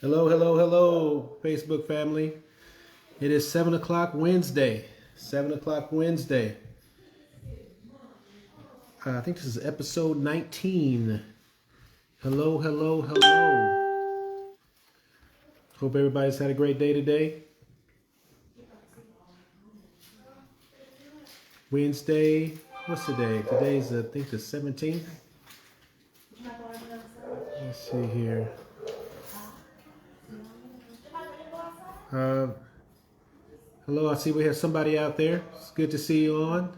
Hello, hello, hello, Facebook family. It is 7 o'clock Wednesday. 7 o'clock Wednesday. I think this is episode 19. Hello, hello, hello. Hope everybody's had a great day today. Wednesday, what's today? Today's, I think, the 17th. Let's see here. Hello, I see we have somebody out there. It's good to see you on.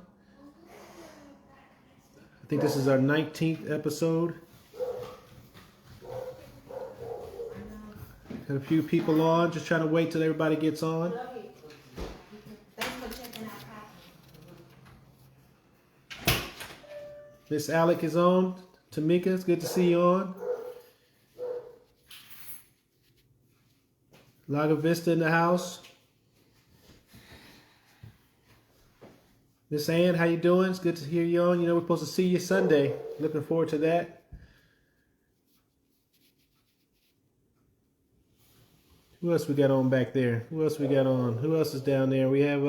I think this is our 19th episode. Got a few people on, just trying to wait till everybody gets on. Miss Alec is on. Tamika, it's good to see you on. Laga Vista in the house. Miss Ann, how you doing? It's good to hear you on. You know, we're supposed to see you Sunday. Looking forward to that. Who else we got on back there? Who else we got on? Who else is down there? We have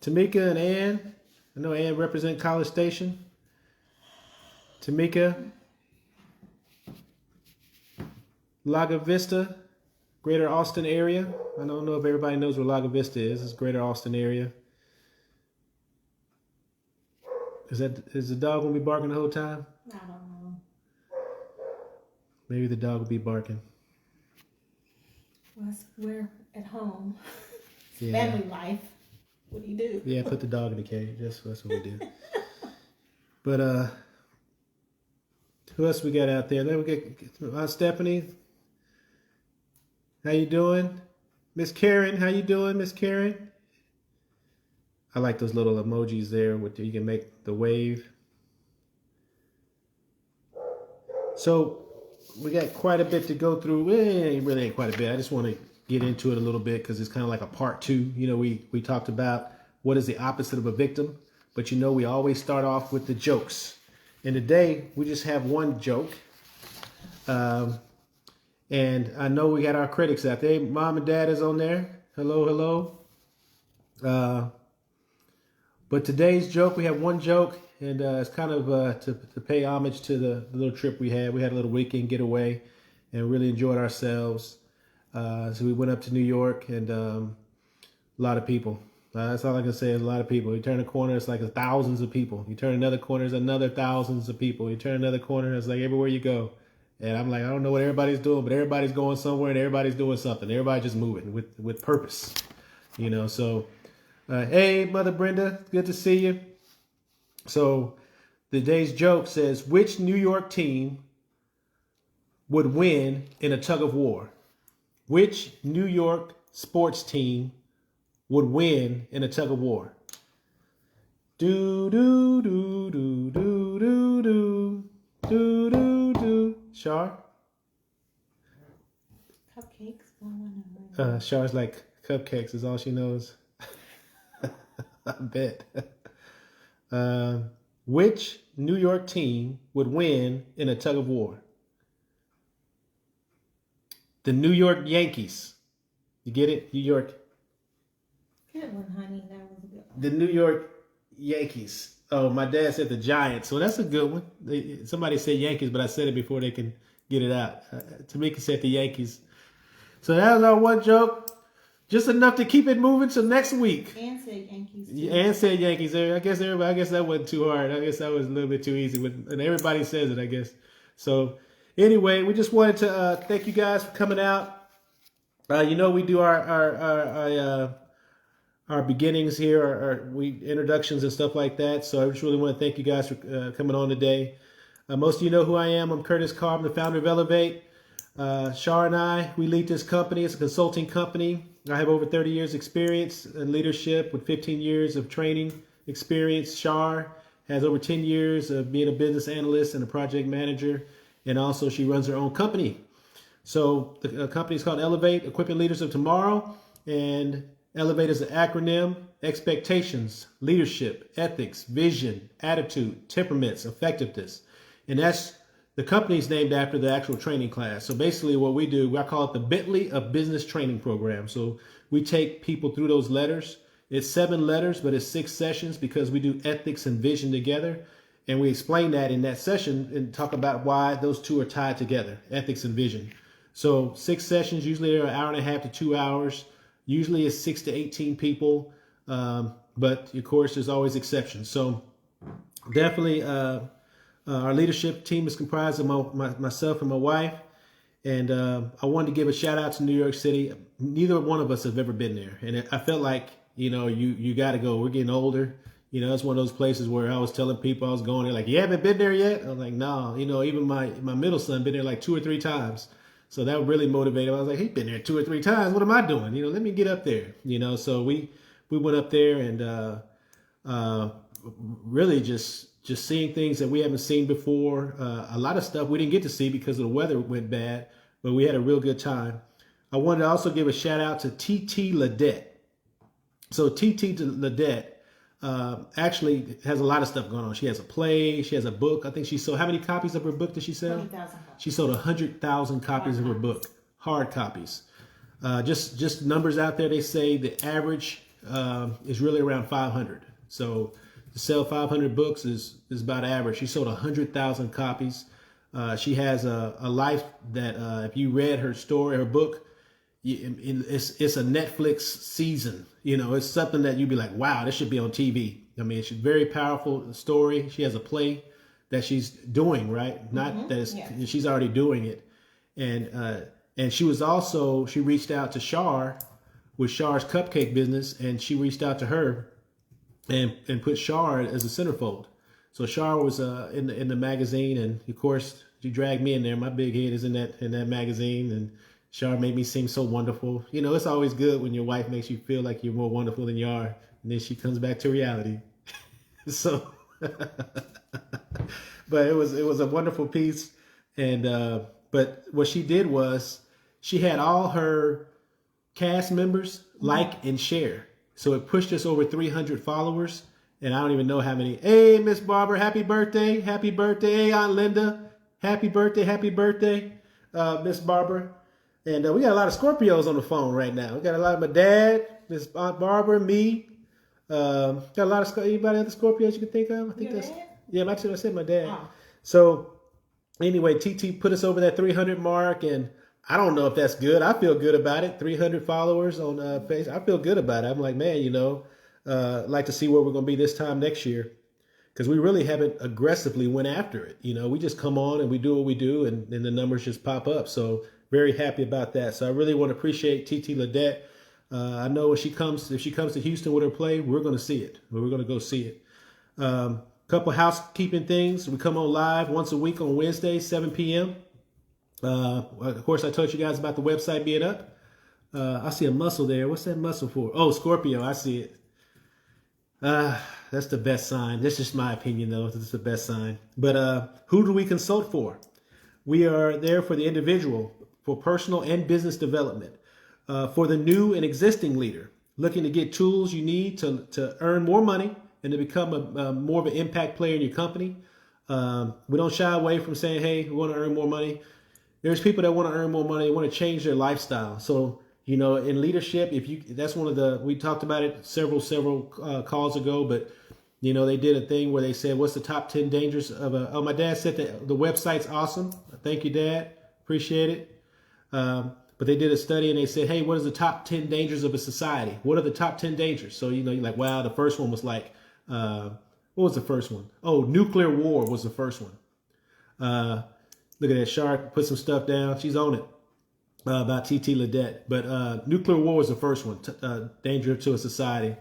Tamika and Ann. I know Ann represent College Station. Tamika. Laga Vista, Greater Austin area. I don't know if everybody knows where Laga Vista is. It's Greater Austin area. Is the dog gonna be barking the whole time? I don't know. Maybe the dog will be barking. Well, we're at home. Yeah. Family life. What do you do? Yeah, put the dog in the cage. That's what we do. But who else we got out there? Then we get Stephanie. How you doing? Miss Karen, how you doing, Miss Karen? I like those little emojis there with you can make the wave. So we got quite a bit to go through. It really ain't quite a bit. I just want to get into it a little bit because it's kind of like a part two. You know, we talked about what is the opposite of a victim, but you know we always start off with the jokes. And today we just have one joke. And I know we got our critics out there. Mom and Dad is on there. Hello, hello. But today's joke, we have one joke, and it's kind of to pay homage to the little trip we had. We had a little weekend getaway and really enjoyed ourselves. So we went up to New York, and a lot of people. That's all I can say is a lot of people. You turn a corner, it's like thousands of people. You turn another corner, it's another thousands of people. You turn another corner, it's like everywhere you go. And I'm like, I don't know what everybody's doing, but everybody's going somewhere and everybody's doing something. Everybody's just moving with purpose, you know. So, hey, Mother Brenda, good to see you. So, today's joke says, which New York team would win in a tug of war? Which New York sports team would win in a tug of war? Do do do do do do do do do do. Shar? Cupcakes. Shar's like cupcakes is all she knows. I bet. Which New York team would win in a tug of war? The New York Yankees. You get it? New York. Good one, honey. That was a good one. The New York Yankees. Oh, my dad said the Giants. So that's a good one. Somebody said Yankees, but I said it before they can get it out. Tamika said the Yankees. So that was our one joke. Just enough to keep it moving till next week. And said Yankees. Too. And said Yankees. I guess that wasn't too hard. I guess that was a little bit too easy. And everybody says it, I guess. So anyway, we just wanted to thank you guys for coming out. You know, we do our beginnings here, our introductions and stuff like that. So I just really want to thank you guys for coming on today. Most of you know who I am. I'm Curtis Carr. I'm the founder of E.L.E.V.A.T.E. Shar and I, we lead this company. It's a consulting company. I have over 30 years experience in leadership with 15 years of training experience. Shar has over 10 years of being a business analyst and a project manager. And also she runs her own company. So the company is called E.L.E.V.A.T.E, Equipping Leaders of Tomorrow. And E.L.E.V.A.T.E is an acronym: expectations, leadership, ethics, vision, attitude, temperaments, effectiveness. And that's The company's named after the actual training class. So basically what we do, I call it the Bentley of Business Training Program. So we take people through those letters. It's 7 letters, but it's 6 sessions because we do ethics and vision together. And we explain that in that session and talk about why those two are tied together, ethics and vision. So 6 sessions, usually they're an hour and a half to 2 hours. Usually it's 6 to 18 people. But of course, there's always exceptions. So definitely, our leadership team is comprised of myself and my wife. And I wanted to give a shout out to New York City. Neither one of us have ever been there. And I felt like, you got to go. We're getting older. It's one of those places where I was telling people I was going there, like, you haven't been there yet? I was like, no. Even my middle son been there like 2 or 3 times. So that really motivated him. I was like, he's been there 2 or 3 times. What am I doing? Let me get up there. So we went up there and really just seeing things that we haven't seen before. A lot of stuff we didn't get to see because the weather went bad, but we had a real good time. I wanted to also give a shout out to E.L.E.V.A.T.E. So E.L.E.V.A.T.E actually has a lot of stuff going on. She has a play, she has a book. I think she sold, how many copies of her book did she sell? 20,000 copies. She sold 100,000 copies of her book, hard copies. Just numbers out there, they say the average is really around 500. So to sell 500 books is about average. She sold 100,000 copies. She has a life that if you read her story, her book, it's a Netflix season. It's something that you'd be like, wow, this should be on TV. I mean, it's a very powerful story. She has a play that she's doing, right? Not that it's, she's already doing it. And she reached out to Shar with Shar's cupcake business, and she reached out to her and put Shar as a centerfold. So Shar was in the magazine, and of course she dragged me in there. My big head is in that magazine, and Shar made me seem so wonderful. It's always good when your wife makes you feel like you're more wonderful than you are, and then she comes back to reality. So, but it was a wonderful piece, and but what she did was she had all her cast members like and share. So it pushed us over 300 followers, and I don't even know how many. Hey, Miss Barbara, happy birthday, happy birthday. Hey, Aunt Linda, happy birthday, Miss Barbara. And we got a lot of Scorpios on the phone right now. We got a lot of my dad, Miss Aunt Barbara, me. Got a lot of anybody other Scorpios you can think of? I think Your that's dad? Yeah. I said my dad. Oh. So anyway, TT put us over that 300 mark, and I don't know if that's good. I feel good about it. 300 followers on Facebook. I feel good about it. I'm like, man, like to see where we're going to be this time next year, because we really haven't aggressively went after it. We just come on and we do what we do, and the numbers just pop up. So very happy about that. So I really want to appreciate E.L.E.V.A.T.E. I know if she comes to Houston with her play, we're going to see it. We're going to go see it. Couple housekeeping things. We come on live once a week on Wednesday, 7 p.m. Of course, I told you guys about the website being up. I see a muscle there. What's that muscle for? Oh, Scorpio. I see it. That's the best sign. That's just my opinion, though. That's the best sign. But who do we consult for? We are there for the individual, for personal and business development, for the new and existing leader, looking to get tools you need to earn more money and to become a more of an impact player in your company. We don't shy away from saying, hey, we want to earn more money. There's people that want to earn more money, want to change their lifestyle. So, in leadership, that's one of we talked about it several calls ago, but they did a thing where they said, what's the top 10 dangers of my dad said that the website's awesome. Thank you, Dad. Appreciate it. But they did a study and they said, hey, what is the top 10 dangers of a society? What are the top 10 dangers? So, you're like, wow, the first one was like, what was the first one? Oh, nuclear war was the first one. Look at that, Shark, put some stuff down. She's on it about E.L.E.V.A.T.E. But nuclear war was the first one, danger to a society.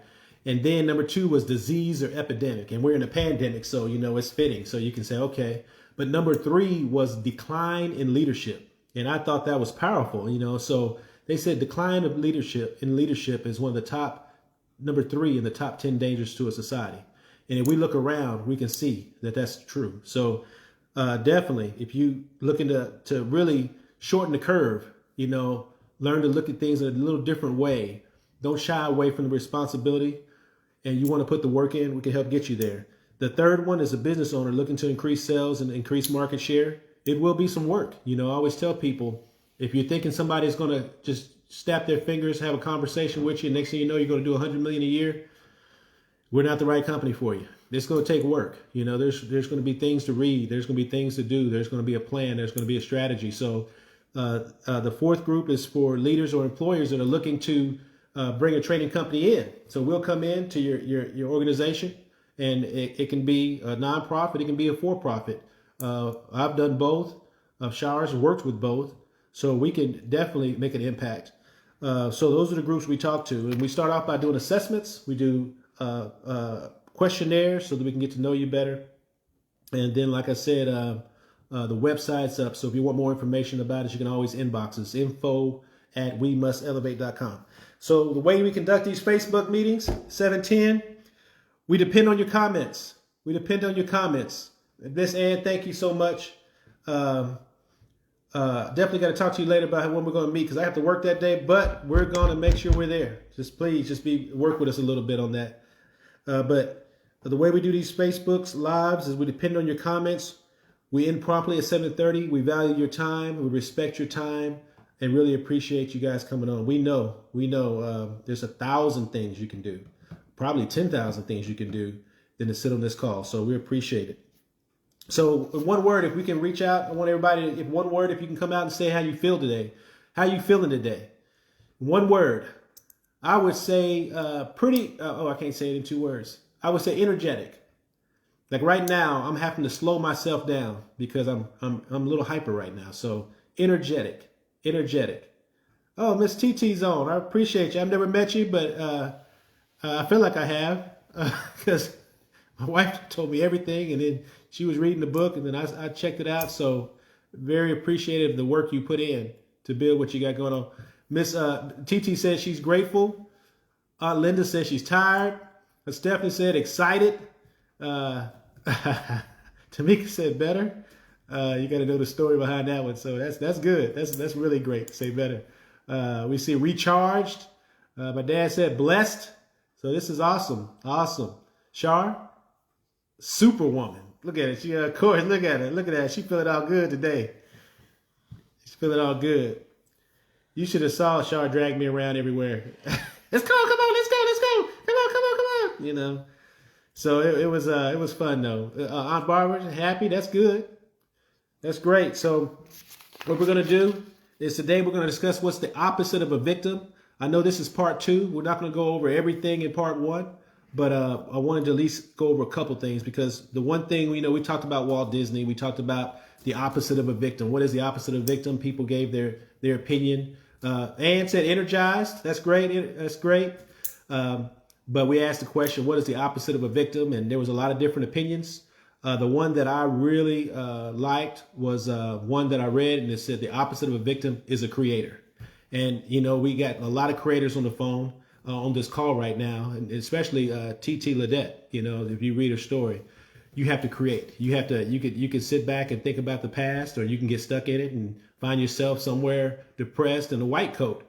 And then number 2 was disease or epidemic. And we're in a pandemic, so, it's fitting. So you can say, okay. But number 3 was decline in leadership. And I thought that was powerful, So they said decline of leadership is one of the top, number 3 in the top 10 dangers to a society. And if we look around, we can see that that's true. So definitely, if you looking to really shorten the curve, learn to look at things in a little different way. Don't shy away from the responsibility, and you want to put the work in, we can help get you there. The third one is a business owner looking to increase sales and increase market share. it will be some work. You know, I always tell people, if you're thinking somebody's going to just snap their fingers, have a conversation with you, and next thing you know, you're going to do 100 million a year, we're not the right company for you. It's going to take work. You know, there's going to be things to read. There's going to be things to do. There's going to be a plan. There's going to be a strategy. So the fourth group is for leaders or employers that are looking to bring a training company in. So we'll come in to your organization, and it can be a nonprofit. It can be a for-profit. I've done both. Showers worked with both. So we can definitely make an impact. So those are the groups we talk to. And we start off by doing assessments. We do questionnaires so that we can get to know you better. And then, like I said, the website's up. So if you want more information about it, you can always inbox us, info@wemustelevate.com. So the way we conduct these Facebook meetings, 710, we depend on your comments. Miss Ann, thank you so much. Definitely got to talk to you later about when we're going to meet, because I have to work that day, but we're going to make sure we're there. Please work with us a little bit on that. But the way we do these Facebooks lives is we depend on your comments. We end promptly at 7:30. We value your time. We respect your time, and really appreciate you guys coming on. We know there's 1,000 things you can do, probably 10,000 things you can do than to sit on this call. So we appreciate it. So in one word, if we can reach out, I want everybody, if you can come out and say how you feel today. How you feeling today? One word. I would say I can't say it in 2 words. I would say energetic. Like right now, I'm having to slow myself down because I'm a little hyper right now. So energetic. Oh, Miss TT's on. I appreciate you. I've never met you, but I feel like I have, because my wife told me everything, and then she was reading the book, and then I checked it out. So very appreciative of the work you put in to build what you got going on. Miss TT says she's grateful. Aunt Linda says she's tired. Stephanie said excited. Tamika said better. You got to know the story behind that one. So that's good. That's really great to say better. We see recharged. My dad said blessed. So this is awesome. Shar, superwoman. Look at it. She, Corey, look at it. Look at that. She feeling all good today. She's feeling all good. You should have saw Shar drag me around everywhere. Let's go. Come on. Let's go. Come on. You know. So it was fun though. Aunt Barbara happy. That's good. That's great. So what we're gonna do is today we're gonna discuss what's the opposite of a victim. I know this is part 2. We're not gonna go over everything in part 1, but I wanted to at least go over a couple things, because the one thing we talked about Walt Disney. We talked about the opposite of a victim. What is the opposite of a victim? People gave their opinion. Ann said energized. That's great. But we asked the question, what is the opposite of a victim? And there was a lot of different opinions. The one that I really liked was one that I read, and it said the opposite of a victim is a creator. And, we got a lot of creators on the phone on this call right now, and especially E.L.E.V.A.T.E. If you read her story, you have to create. You can sit back and think about the past, or you can get stuck in it and find yourself somewhere depressed in a white coat.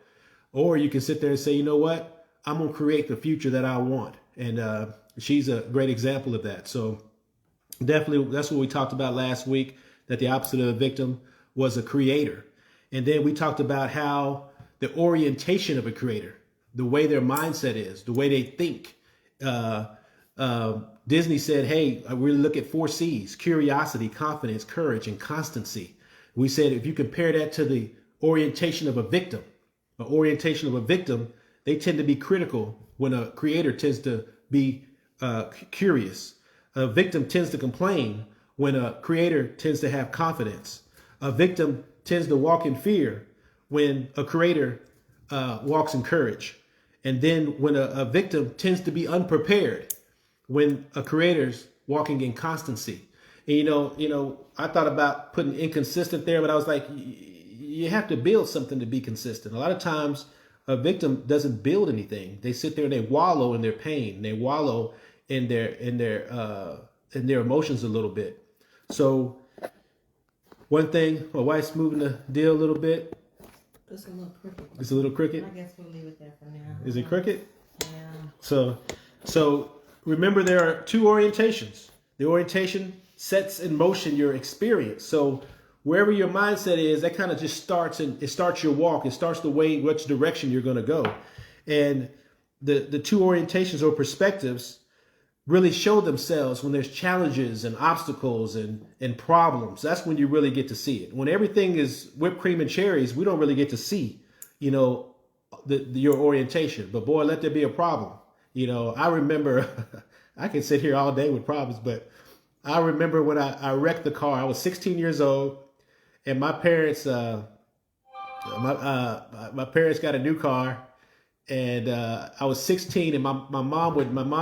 Or you can sit there and say, you know what? I'm going to create the future that I want. And she's a great example of that. So definitely that's what we talked about last week, that the opposite of a victim was a creator. And then we talked about how the orientation of a creator, the way their mindset is, the way they think. Disney said, hey, I really look at 4 C's: curiosity, confidence, courage, and constancy. We said if you compare that to the orientation of a victim, they tend to be critical, when a creator tends to be curious. A victim tends to complain, when a creator tends to have confidence. A victim tends to walk in fear, when a creator walks in courage. And then when a victim tends to be unprepared, when a creator's walking in constancy. And, I thought about putting inconsistent there, but I was like, you have to build something to be consistent. A lot of times, a victim doesn't build anything. They sit there and they wallow in their pain. They wallow in their emotions a little bit. So one thing, my wife's moving the deal a little bit. It's a little crooked. It's a little crooked. I guess we'll leave it there for now. Is it crooked? Yeah. So remember, there are 2 orientations. The orientation sets in motion your experience. So wherever your mindset is, that kind of just starts, and it starts your walk. It starts the way, which direction you're going to go. And the two orientations or perspectives really show themselves when there's challenges and obstacles and problems. That's when you really get to see it. When everything is whipped cream and cherries, we don't really get to see, your orientation. But boy, let there be a problem. I remember, I can sit here all day with problems, but I remember when I wrecked the car. I was 16 years old, and my parents, my parents got a new car, and I was 16, and my mom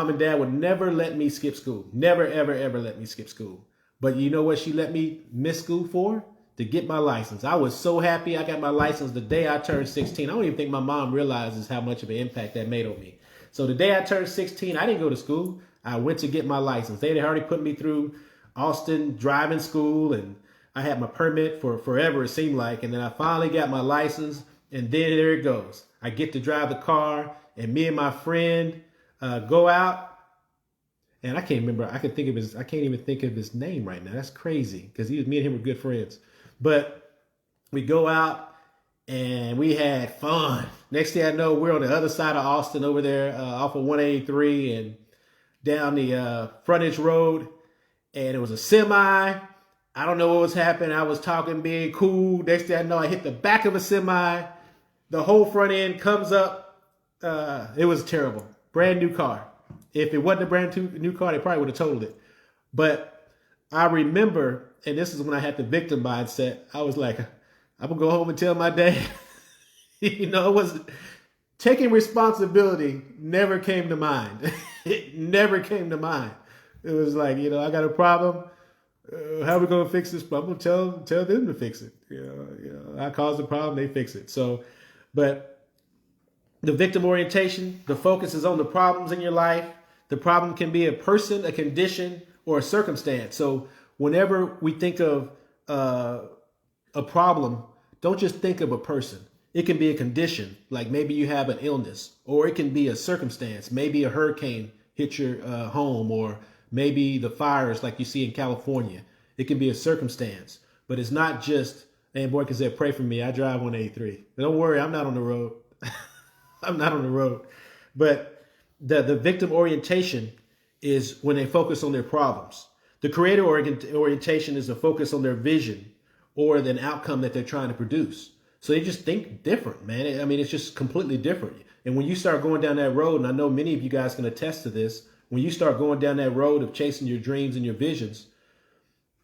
and dad would never let me skip school. Never, ever, ever let me skip school. But you know what she let me miss school for? To get my license. I was so happy I got my license the day I turned 16. I don't even think my mom realizes how much of an impact that made on me. So the day I turned 16, I didn't go to school. I went to get my license. They had already put me through Austin driving school, and I had my permit for forever, it seemed like. And then I finally got my license, and then there it goes. I get to drive the car, and me and my friend go out. And I can't remember. I can't even think of his name right now. That's crazy, because me and him were good friends. But we go out and we had fun. Next thing I know, we're on the other side of Austin over there off of 183 and down the frontage road. And it was a semi. I don't know what was happening. I was talking being cool. Next thing I know, I hit the back of a semi. The whole front end comes up. It was terrible. Brand new car. If it wasn't a brand new car, they probably would have totaled it. But I remember, and this is when I had the victim mindset. I was like, I'm gonna go home and tell my dad. It was taking responsibility never came to mind. It never came to mind. It was like, I got a problem. How are we gonna fix this problem? Tell them to fix it. I caused the problem, they fix it. So, but the victim orientation, the focus is on the problems in your life. The problem can be a person, a condition, or a circumstance. So whenever we think of a problem, don't just think of a person. It can be a condition, like maybe you have an illness, or it can be a circumstance. Maybe a hurricane hit your home, or maybe the fires like you see in California. It can be a circumstance, but it's not just, and boy, can say, pray for me. I drive on 83. But don't worry, I'm not on the road. I'm not on the road. But the victim orientation is when they focus on their problems. The creator orientation is a focus on their vision or an outcome that they're trying to produce. So they just think different, man. I mean, it's just completely different. And when you start going down that road, and I know many of you guys can attest to this, when you start going down that road of chasing your dreams and your visions,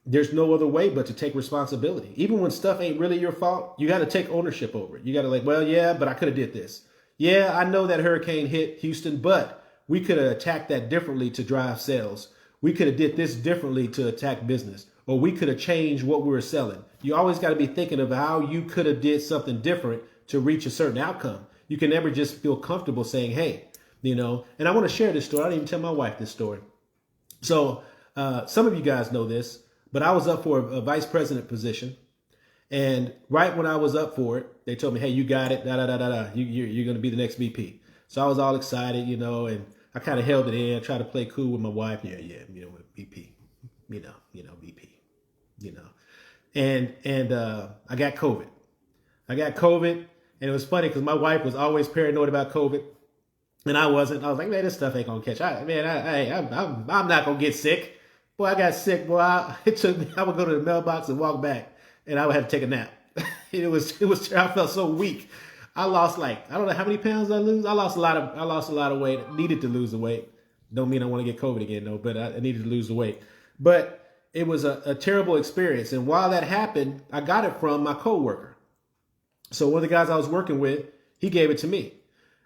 there's no other way but to take responsibility. Even when stuff ain't really your fault, you got to take ownership over it. You got to well, yeah, but I could have did this. Yeah, I know that hurricane hit Houston, but we could have attacked that differently to drive sales. We could have did this differently to attack business, or we could have changed what we were selling. You always got to be thinking of how you could have did something different to reach a certain outcome. You can never just feel comfortable saying, hey, and I want to share this story. I didn't even tell my wife this story. So some of you guys know this, but I was up for a vice president position. And right when I was up for it, they told me, hey, you got it, You're going to be the next VP. So I was all excited, and I kind of held it in. I tried to play cool with my wife. Yeah, VP, VP, And I got COVID. And it was funny because my wife was always paranoid about COVID. And I wasn't. I was like, man, this stuff ain't going to catch. I'm not going to get sick. Boy, I got sick. Boy, it took me, I would go to the mailbox and walk back. And I would have to take a nap. It was. I felt so weak. I lost I don't know how many pounds I lose. I lost a lot of weight. Needed to lose the weight. Don't mean I want to get COVID again though, but I needed to lose the weight. But it was a terrible experience. And while that happened, I got it from my coworker. So one of the guys I was working with, he gave it to me.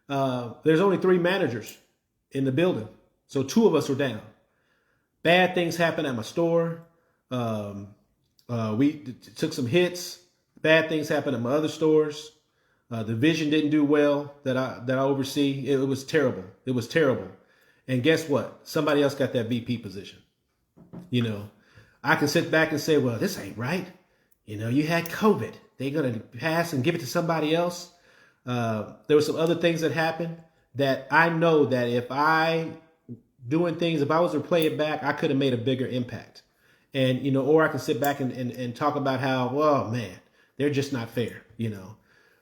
There's only 3 managers in the building, so 2 of us were down. Bad things happened at my store. We took some hits. Bad things happened at my other stores. The vision didn't do well that I oversee. It was terrible. It was terrible. And guess what? Somebody else got that VP position. I can sit back and say, well, this ain't right. You had COVID. They're going to pass and give it to somebody else. There were some other things that happened that I know that if I was to play it back, I could have made a bigger impact. And, or I can sit back and talk about how, well, man, they're just not fair,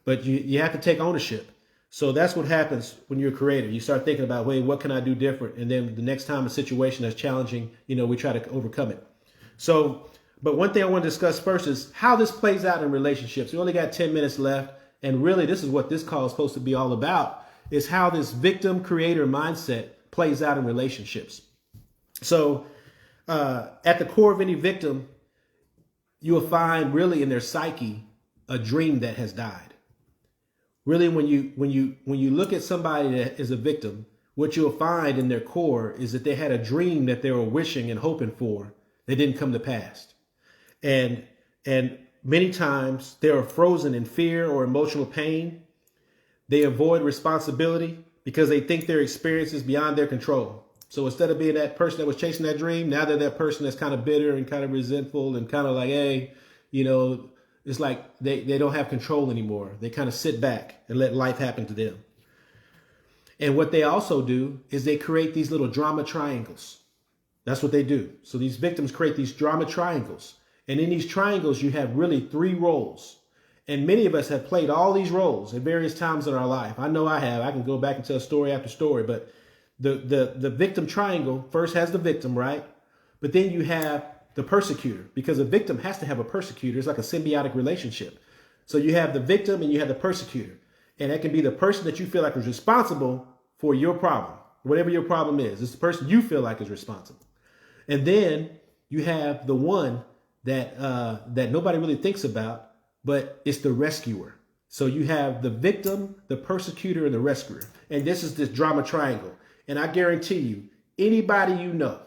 but you have to take ownership. So that's what happens when you're a creator. You start thinking about, wait, what can I do different? And then the next time a situation that's challenging, we try to overcome it. So, but one thing I want to discuss first is how this plays out in relationships. We only got 10 minutes left. And really, this is what this call is supposed to be all about, is how this victim creator mindset plays out in relationships. So at the core of any victim, you will find really in their psyche a dream that has died. Really, when you look at somebody that is a victim, what you'll find in their core is that they had a dream that they were wishing and hoping for that didn't come to pass. And many times they are frozen in fear or emotional pain. They avoid responsibility because they think their experience is beyond their control. So instead of being that person that was chasing that dream, now they're that person that's kind of bitter and kind of resentful and kind of like, hey, it's like they don't have control anymore. They kind of sit back and let life happen to them. And what they also do is they create these little drama triangles. That's what they do. So these victims create these drama triangles. And in these triangles, you have really 3 roles. And many of us have played all these roles at various times in our life. I know I have. I can go back and tell story after story. But the victim triangle first has the victim, right? But then you have the persecutor, because a victim has to have a persecutor. It's like a symbiotic relationship. So you have the victim and you have the persecutor. And that can be the person that you feel like is responsible for your problem, whatever your problem is. It's the person you feel like is responsible. And then you have the one that nobody really thinks about, but it's the rescuer. So you have the victim, the persecutor, and the rescuer. And this is this drama triangle. And I guarantee you, anybody you know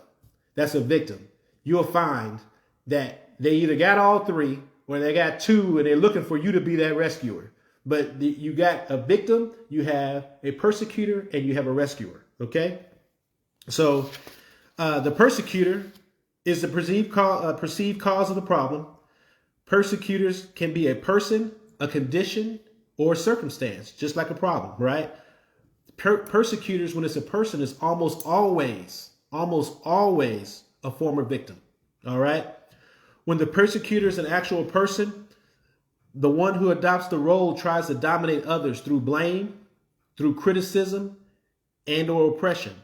that's a victim, you'll find that they either got all 3 or they got 2 and they're looking for you to be that rescuer. But you got a victim, you have a persecutor, and you have a rescuer. Okay? So the persecutor is the perceived cause of the problem. Persecutors can be a person, a condition, or a circumstance, just like a problem, right? Persecutors, when it's a person, is almost always a former victim. All right. When the persecutor is an actual person, the one who adopts the role tries to dominate others through blame, through criticism, and or oppression.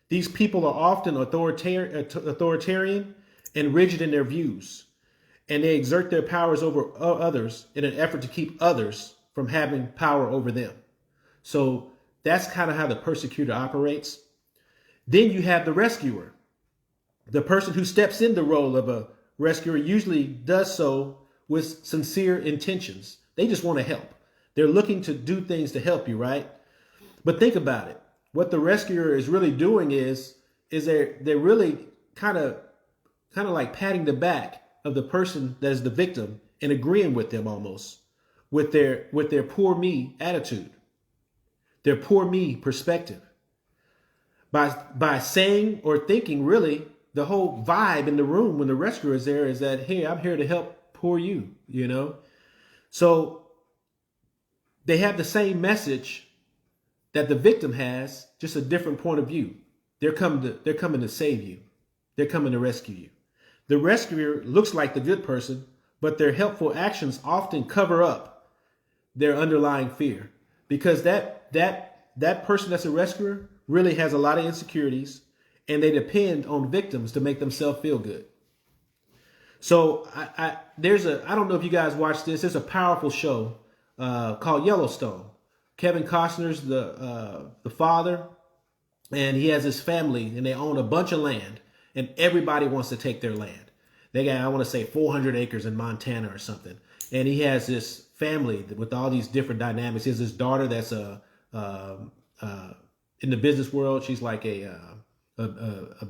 These people are often authoritarian and rigid in their views, and they exert their powers over others in an effort to keep others from having power over them. So that's kind of how the persecutor operates. Then you have the rescuer. The person who steps in the role of a rescuer usually does so with sincere intentions. They just want to help. They're looking to do things to help you, right? But think about it. What the rescuer is really doing is they're really kind of like patting the back of the person that is the victim and agreeing with them almost with their poor me attitude, their poor me perspective. By saying or thinking, really, the whole vibe in the room when the rescuer is there is that, hey, I'm here to help poor you, So they have the same message that the victim has, just a different point of view. They're coming to save you. They're coming to rescue you. The rescuer looks like the good person, but their helpful actions often cover up their underlying fear, because that person that's a rescuer really has a lot of insecurities, and they depend on victims to make themselves feel good. So I don't know if you guys watch this. It's a powerful show called Yellowstone. Kevin Costner's the father, and he has his family, and they own a bunch of land, and everybody wants to take their land. They got, I want to say, 400 acres in Montana or something. And he has this family with all these different dynamics. He has this daughter that's in the business world. She's like a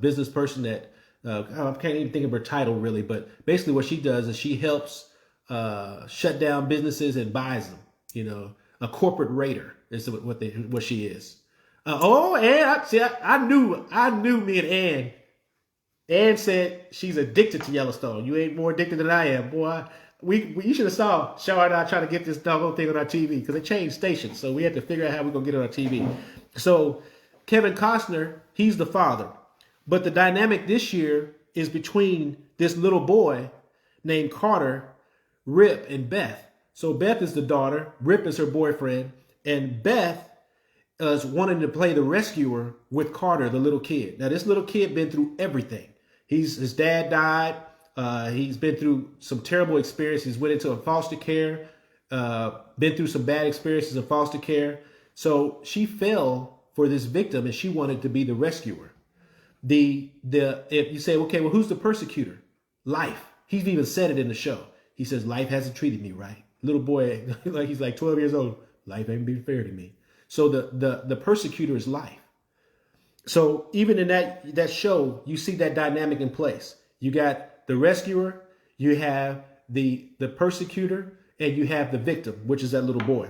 business person that I can't even think of her title really, but basically what she does is she helps shut down businesses and buys them. A corporate raider is what she is. I knew me and Ann. Ann said she's addicted to Yellowstone. You ain't more addicted than I am, boy. You should have saw Shaw and I trying to get this doggone thing on our TV because they changed stations, so we had to figure out how we're gonna get it on our TV. So Kevin Costner, he's the father, but the dynamic this year is between this little boy named Carter, Rip, and Beth. So Beth is the daughter, Rip is her boyfriend, and Beth is wanting to play the rescuer with Carter, the little kid. Now, this little kid been through everything. His dad died. He's been through some terrible experiences. Went into a foster care. Been through some bad experiences in foster care. So she fell for this victim, and she wanted to be the rescuer. If you say, okay, well, who's the persecutor? Life. He's even said it in the show. He says, life hasn't treated me right. Little boy, like he's like 12 years old. Life ain't been fair to me. So the persecutor is life. So even in that show, you see that dynamic in place. You got the rescuer, you have the persecutor, and you have the victim, which is that little boy.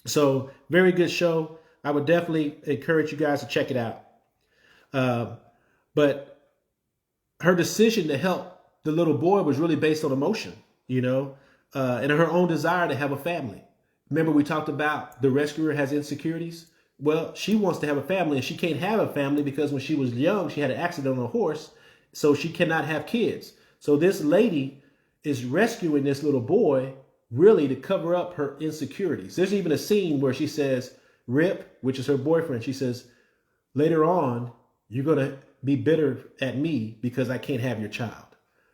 So very good show. I would definitely encourage you guys to check it out. But her decision to help the little boy was really based on emotion, and her own desire to have a family. Remember, we talked about the rescuer has insecurities. Well, she wants to have a family, and she can't have a family because when she was young, she had an accident on a horse, so she cannot have kids. So this lady is rescuing this little boy really to cover up her insecurities. There's even a scene where she says, Rip, which is her boyfriend, she says, later on, you're going to be bitter at me because I can't have your child.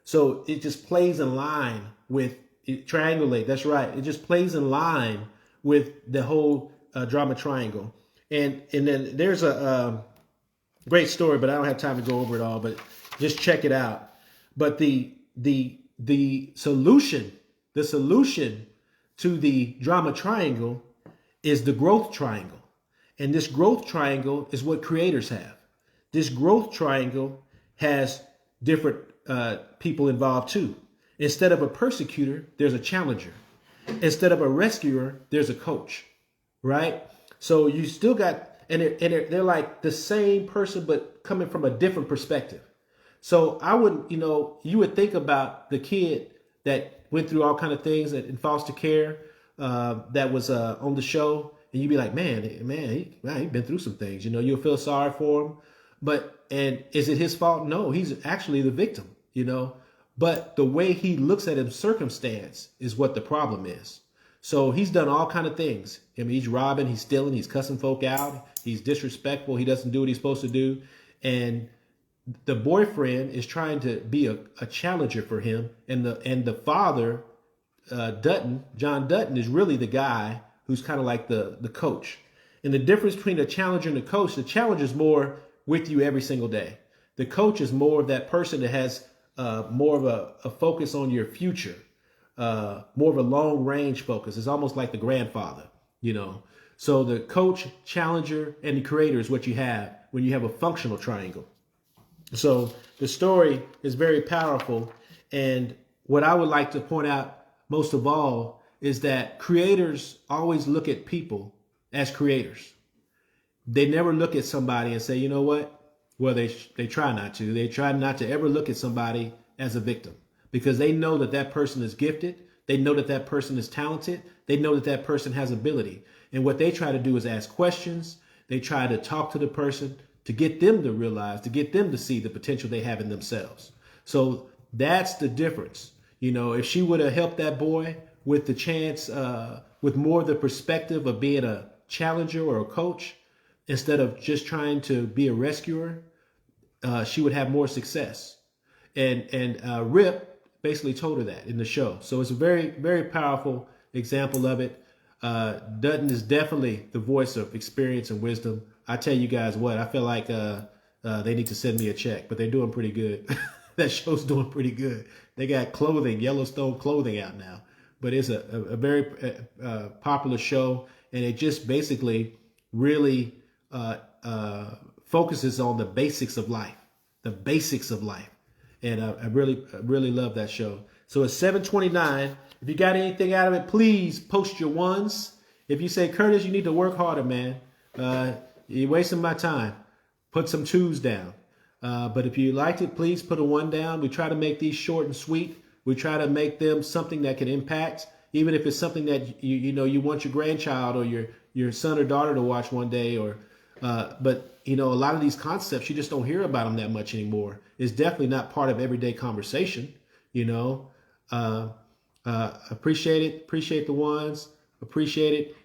So it just plays in line with triangulate. That's right. It just plays in line with the whole drama triangle. And then there's a great story, but I don't have time to go over it all, but just check it out. But the solution to the drama triangle is the growth triangle. And this growth triangle is what creators have. This growth triangle has different people involved too. Instead of a persecutor, there's a challenger. Instead of a rescuer, there's a coach, right? So you still got, and they're like the same person, but coming from a different perspective. So I wouldn't, you would think about the kid that went through all kind of things in foster care that was on the show, and you'd be like, man, he's been through some things. You'll feel sorry for him. And is it his fault? No, he's actually the victim, But the way he looks at his circumstance is what the problem is. So he's done all kind of things. He's robbing, he's stealing, he's cussing folk out, he's disrespectful, he doesn't do what he's supposed to do. And the boyfriend is trying to be a challenger for him. And the father, John Dutton, is really the guy who's kind of like the coach. And the difference between the challenger and the challenger is more with you every single day. The coach is more of that person that has more of a focus on your future, more of a long range focus. It's almost like the grandfather, So the coach, challenger, and the creator is what you have when you have a functional triangle. So the story is very powerful. And what I would like to point out most of all is that creators always look at people as creators. They never look at somebody and say, you know what? Well, they try not to. They try not to ever look at somebody as a victim because they know that person is gifted. They know that person is talented. They know that person has ability. And what they try to do is ask questions. They try to talk to the person to get them to realize, to get them to see the potential they have in themselves. So that's the difference. If she would have helped that boy with the chance, with more of the perspective of being a challenger or a coach, instead of just trying to be a rescuer, she would have more success. And Rip basically told her that in the show. So it's a very, very powerful example of it. Dutton is definitely the voice of experience and wisdom. I tell you guys what, I feel like they need to send me a check, but they're doing pretty good. That show's doing pretty good. They got clothing, Yellowstone clothing out now. But it's a very popular show, and it just basically really focuses on the basics of life, and I really love that show. So it's 7:29. If you got anything out of it, please post your ones. If you say, Curtis, you need to work harder, man. You're wasting my time. Put some twos down. But if you liked it, please put a one down. We try to make these short and sweet. We try to make them something that can impact, even if it's something that you want your grandchild or your son or daughter to watch one day, or But you know, a lot of these concepts, you just don't hear about them that much anymore. It's definitely not part of everyday conversation. You know, appreciate it. Appreciate the ones. Appreciate it.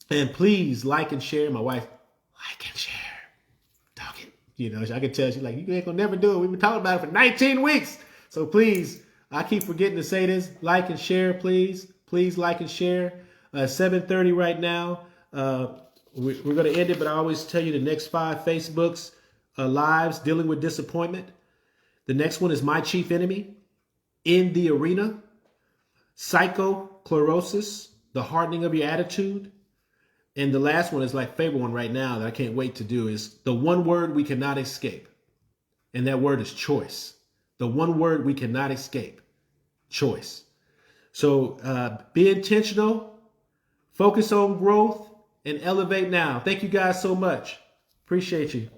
And please like and share. My wife, like and share. Talking. You know, I can tell she's like, you ain't gonna never do it. We've been talking about it for 19 weeks. So please, I keep forgetting to say this. Like and share, please. Please like and share. 7:30 right now. We're going to end it, but I always tell you the next 5 Facebooks lives dealing with disappointment. The next one is My Chief Enemy, In the Arena, Psychochlorosis, The Hardening of Your Attitude. And the last one is my favorite one right now that I can't wait to do is the one word we cannot escape. And that word is choice. The one word we cannot escape, choice. So be intentional, focus on growth, and elevate now. Thank you guys so much. Appreciate you.